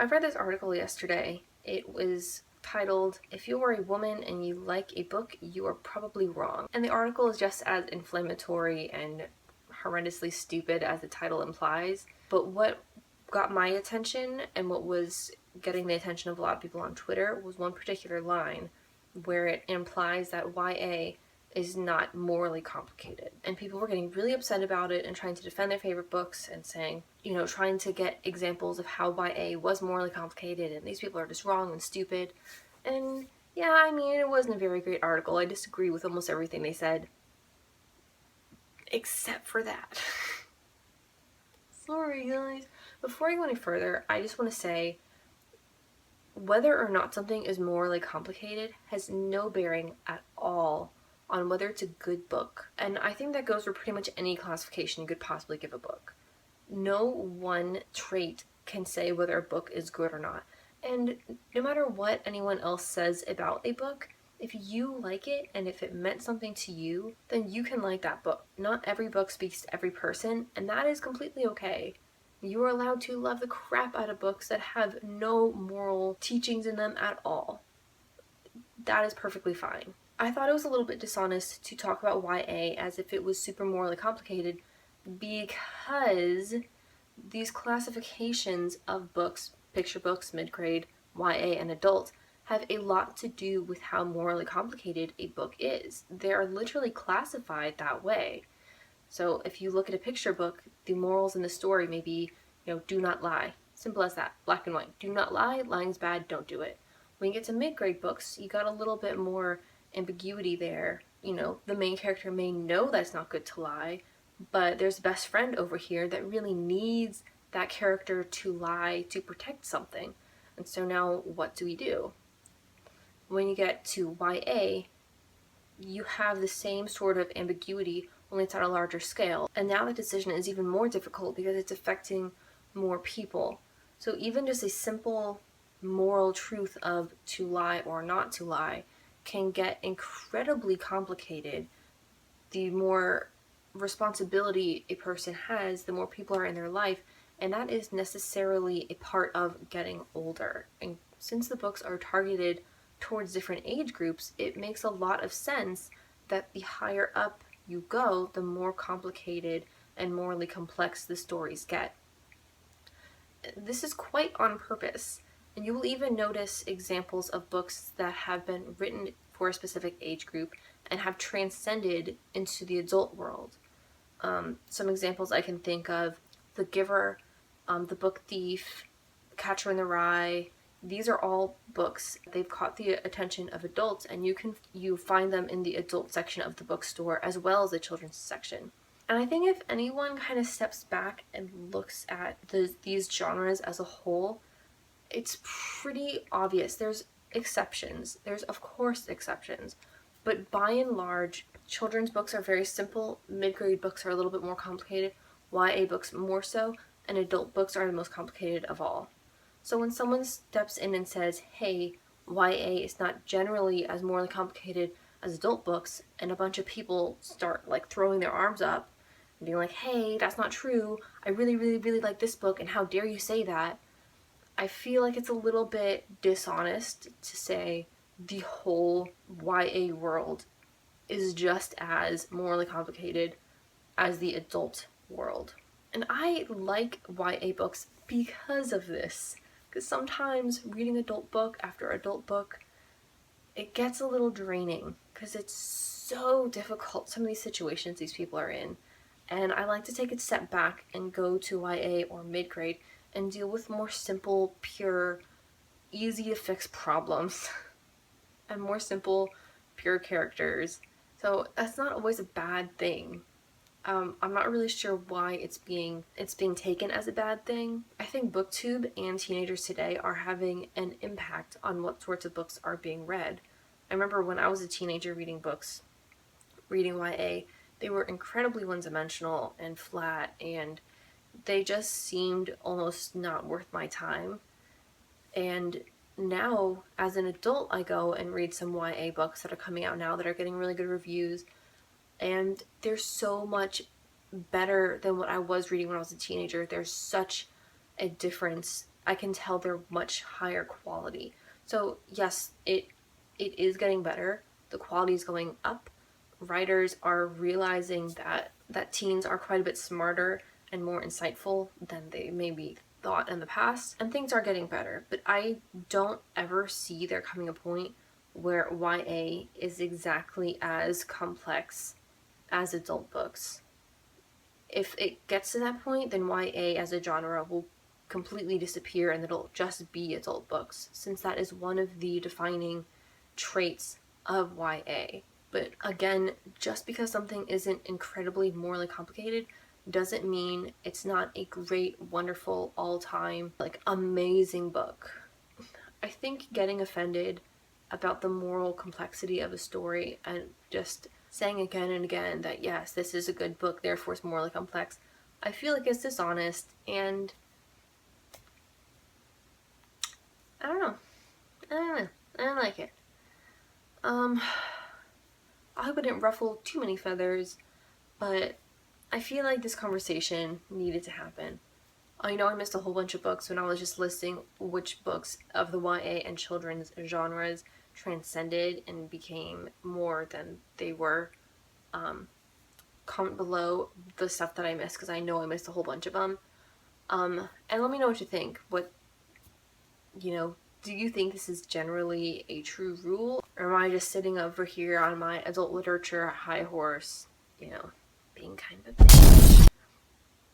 I read this article yesterday. It was titled, "If you are a woman and you like a book, you are probably wrong." And the article is just as inflammatory and horrendously stupid as the title implies. But what got my attention and what was getting the attention of a lot of people on Twitter was one particular line where it implies that YA is not morally complicated. And people were getting really upset about it and trying to defend their favorite books and saying, trying to get examples of how YA was morally complicated and these people are just wrong and stupid. And yeah, I mean, it wasn't a very great article. I disagree with almost everything they said. Except for that. Sorry, guys. Before I go any further, I just want to say whether or not something is morally complicated has no bearing at all on whether it's a good book. And I think that goes for pretty much any classification you could possibly give a book. No one trait can say whether a book is good or not. And no matter what anyone else says about a book, if you like it and if it meant something to you, then you can like that book. Not every book speaks to every person, and that is completely okay. You are allowed to love the crap out of books that have no moral teachings in them at all. That is perfectly fine. I thought it was a little bit dishonest to talk about YA as if it was super morally complicated because these classifications of books, picture books, mid-grade, YA, and adult, have a lot to do with how morally complicated a book is. They are literally classified that way. So if you look at a picture book, the morals in the story may be, do not lie. Simple as that. Black and white. Do not lie. Lying's bad. Don't do it. When you get to mid-grade books, you got a little bit more ambiguity there. The main character may know that's not good to lie, but there's a best friend over here that really needs that character to lie to protect something. And so now what do we do? When you get to YA, you have the same sort of ambiguity, only it's on a larger scale. And now the decision is even more difficult because it's affecting more people. So even just a simple moral truth of to lie or not to lie can get incredibly complicated. The more responsibility a person has, the more people are in their life, and that is necessarily a part of getting older. And since the books are targeted towards different age groups, it makes a lot of sense that the higher up you go, the more complicated and morally complex the stories get. This is quite on purpose, and you will even notice examples of books that have been written for a specific age group and have transcended into the adult world. Some examples I can think of: The Giver, The Book Thief, Catcher in the Rye. These are all books. They've caught the attention of adults, and you find them in the adult section of the bookstore as well as the children's section. And I think if anyone kind of steps back and looks at these genres as a whole, it's pretty obvious. There's exceptions. There's of course exceptions. But by and large, children's books are very simple, mid-grade books are a little bit more complicated, YA books more so, and adult books are the most complicated of all. So when someone steps in and says, hey, YA is not generally as morally complicated as adult books, and a bunch of people start throwing their arms up and being like, hey, that's not true, I really, really, really like this book, and how dare you say that, I feel like it's a little bit dishonest to say the whole YA world is just as morally complicated as the adult world. And I like YA books because of this. Because sometimes reading adult book after adult book, it gets a little draining because it's so difficult, some of these situations these people are in. And I like to take a step back and go to YA or mid-grade and deal with more simple, pure, easy to fix problems and more simple, pure characters. So that's not always a bad thing. I'm not really sure why it's being taken as a bad thing. I think BookTube and teenagers today are having an impact on what sorts of books are being read. I remember when I was a teenager reading YA, they were incredibly one-dimensional and flat, and they just seemed almost not worth my time. And now, as an adult, I go and read some YA books that are coming out now that are getting really good reviews, and they're so much better than what I was reading when I was a teenager. There's such a difference. I can tell they're much higher quality. So yes, it is getting better. The quality is going up. Writers are realizing that teens are quite a bit smarter and more insightful than they maybe thought in the past, and things are getting better. But I don't ever see there coming a point where YA is exactly as complex as adult books. If it gets to that point, then YA as a genre will completely disappear and it'll just be adult books, since that is one of the defining traits of YA. But again, just because something isn't incredibly morally complicated doesn't mean it's not a great, wonderful, all-time, like, amazing book. I think getting offended about the moral complexity of a story and just saying again and again that yes, this is a good book, therefore it's morally complex, I feel like it's dishonest, and I don't know. I don't like it. I hope I didn't ruffle too many feathers, but I feel like this conversation needed to happen. I know I missed a whole bunch of books when I was just listing which books of the YA and children's genres transcended and became more than they were. Comment below the stuff that I missed, because I know I missed a whole bunch of them. And let me know what you think. Do you think this is generally a true rule? Or am I just sitting over here on my adult literature high horse, being kind of a bitch?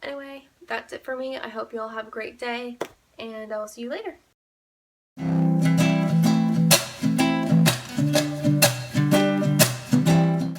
Anyway, that's it for me. I hope you all have a great day, and I'll see you later.